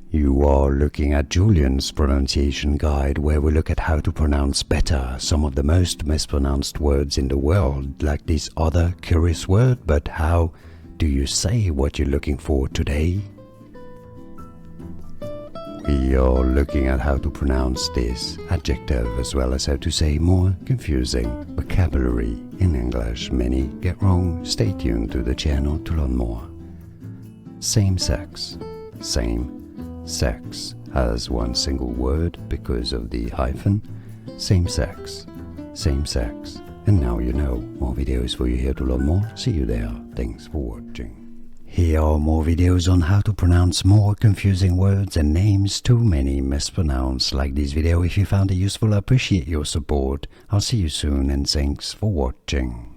You are looking at Julian's pronunciation guide, where we look at how to pronounce better some of the most mispronounced words in the world, like this other curious word. But how do you say what you're looking for today? We are looking at how to pronounce this adjective, as well as how to say more confusing vocabulary in English many get wrong. Stay tuned to the channel to learn more. Same sex. Same sex has one single word because of the hyphen. Same sex. Same sex. And now you know. More videos for you here to learn more. See you there. Thanks for watching. Here are more videos on how to pronounce more confusing words and names too many mispronounced. Like this video if you found it useful. I appreciate your support. I'll see you soon and thanks for watching.